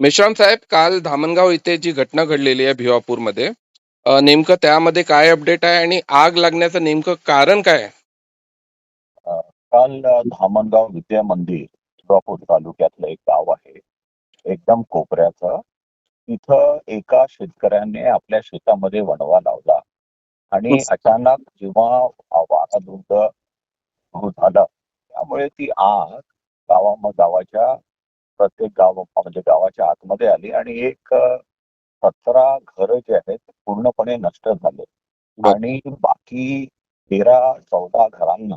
मेश्राम साहेब, काल धामणगाव इथे जी घटना घडलेली आहे भिवापूरमध्ये, नेमकं त्यामध्ये काय अपडेट आहे आणि आग लागण्याचं नेमकं कारण काय आहे? अ, काल धामणगाव विद्या मंदिर सोलापूर तालुक्यातलं एक गाव आहे, एकदम कोपऱ्याचं. तिथं एका शेतकऱ्याने आपल्या शेतामध्ये वणवा लावला आणि अचानक जेव्हा वाराधुंद सुरू झालं, त्यामुळे ती आग गावाच्या प्रत्येक म्हणजे गावाच्या आतमध्ये आली आणि एक 17 घरं जे आहेत ते पूर्णपणे नष्ट झाले बर. आणि बाकी 13-14 घरांना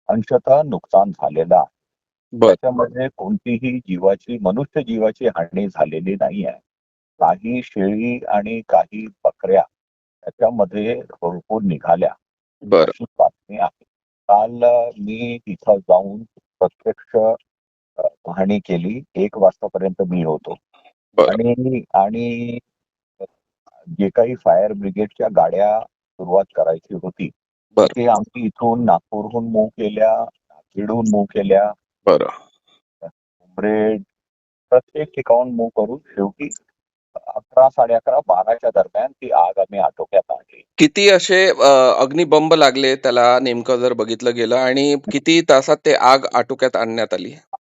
अंशतः नुकसान झालेलं आहे. बर. त्याच्यामध्ये कोणतीही मनुष्य जीवाची हानी झालेली नाही आहे. काही शेळी आणि काही बकऱ्या त्याच्यामध्ये भरपूर निघाल्या, बर. अशी बातमी आहे. काल मी तिथं जाऊन प्रत्यक्ष पाहणी केली. 1 वाजतापर्यंत मी होतो बर. आणि आणि जे काही फायर ब्रिगेडच्या गाड्या सुरुवात करायची होती, बर. ते आम्ही इथून नागपूरहून मूव्ह केल्या, नांदेडहून मूव्ह केल्या, बर. उमरेड प्रत्येक ठिकाणून मूव्ह करून शेवटी 11, 11:30, 12च्या दरम्यान ती आग आम्ही आटोक्यात आणली. किती असे अग्निबंब लागले त्याला नेमकं जर बघितलं गेलं, आणि किती तासात ते आग आटोक्यात आणण्यात आली?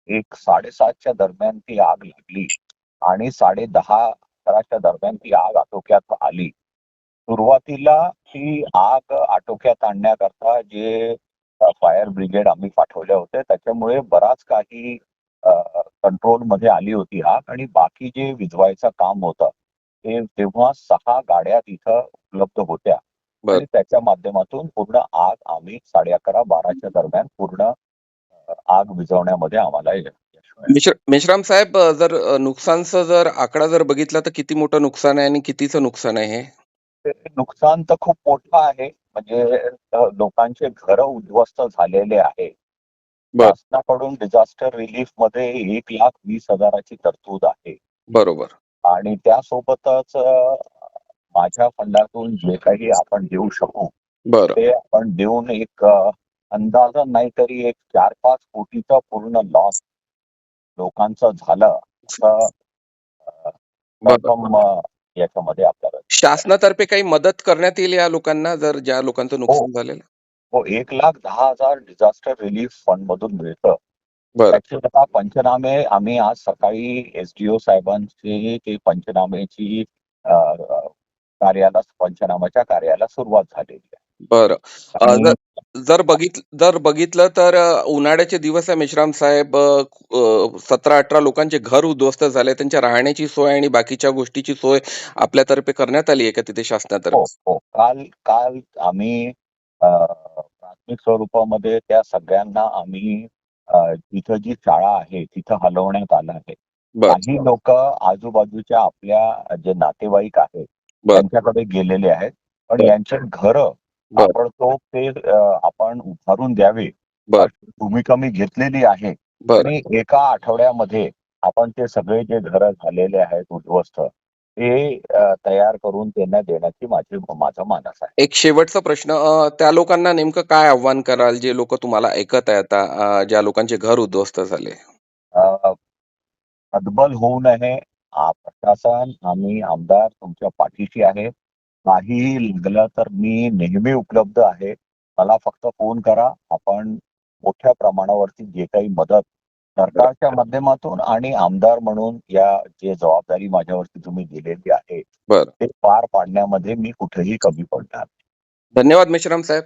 1-7:30च्या दरम्यान ती आग लागली आणि 10:30-11च्या दरम्यान ती आग आटोक्यात आली. सुरुवातीला ती आग आटोक्यात आणण्याकरता जे फायर ब्रिगेड आम्ही पाठवले होते, त्याच्यामुळे बराच काही कंट्रोलमध्ये आली होती आग आणि बाकी जे विझवायचं काम होतं, ते तेव्हा 6 गाड्या तिथं उपलब्ध होत्या बर. आणि त्याच्या माध्यमातून पूर्ण आग आम्ही 11:30-12च्या दरम्यान पूर्ण आग विझवण्यामध्ये आम्हाला यश मिळालं. मेश्राम साहेब, जर नुकसानचं जर आकडा जर बघितला तर किती मोठं नुकसान आहे आणि कितीचं नुकसान आहे हे? ते नुकसान तर खूप मोठं आहे. म्हणजे लोकांचे घरं उद्ध्वस्त झालेले आहे. बर. शासनाकडून डिझास्टर रिलीफ मध्ये 1,20,000ची तरतूद आहे बरोबर. आणि त्यासोबतच माझ्या फंडातून जे काही आपण देऊ शकू बर. ते आपण देऊन एक अंदाजा नाही तरी एक 4-5 कोटीचा पूर्ण लॉस लोकांचं झालं असं बर. कन्फर्म याच्यामध्ये आपल्याला. शासनातर्फे काही मदत करण्यात येईल या लोकांना, जर ज्या लोकांचं हो, नुकसान झालेलं? हो. 1,10,000 डिझास्टर रिलीफ फंड मधून मिळतं. बर. त्याचे आता पंचनामे आम्ही आज सकाळी एसडीओ साहेबांची ते पंचनाम्याची पंचनाम्याच्या कार्याला सुरुवात झालेली आहे. बरं. आणि जर बघितलं तर उन्हाळ्याचे दिवस आहे मेश्राम साहेब. 17-18 लोकांचे घर उद्ध्वस्त झाले. त्यांच्या राहण्याची सोय आणि बाकीच्या गोष्टीची सोय आपल्यातर्फे करण्यात आली आहे का तिथे हो, शासनातर्फे? हो. काल काल आम्ही प्राथमिक स्वरूपामध्ये त्या सगळ्यांना आम्ही तिथं जी शाळा आहे तिथं हलवण्यात आलं आहे. बर. काही लोक आजूबाजूच्या आपल्या जे नातेवाईक आहेत बर. त्यांच्याकडे गेलेले आहेत. पण बर. यांचे घरं बर. ताबडतोब ते आपण उभारून द्यावे बर. अशी भूमिका मी घेतलेली आहे. बर. आणि एका आठवड्यामध्ये आपण ते सगळे जे घरं झालेले आहेत उद्ध्वस्त ते तयार करून त्यांना देण्याची माझा मानस आहे. एक शेवटचा प्रश्न, त्या लोकांना नेमकं काय आव्हान कराल, जे लोक तुम्हाला ऐकत आहेत, ज्या लोकांचे घर उद्ध्वस्त झाले? अ, हतबल होऊ नये. प्रशासन आम्ही आमदार तुमच्या पाठीशी आहे. काहीही लागलं तर मी नेहमी उपलब्ध आहे. मला फक्त फोन करा. आपण मोठ्या प्रमाणावरती जे काही मदत बर. सरकारच्या माध्यमातून आणि आमदार म्हणून जे जबाबदारी माझ्यावरती तुम्ही दिलेली आहे, बर. ते पार पाडण्यामध्ये मी कुठेही कमी पडणार नाही. धन्यवाद मेश्राम साहेब.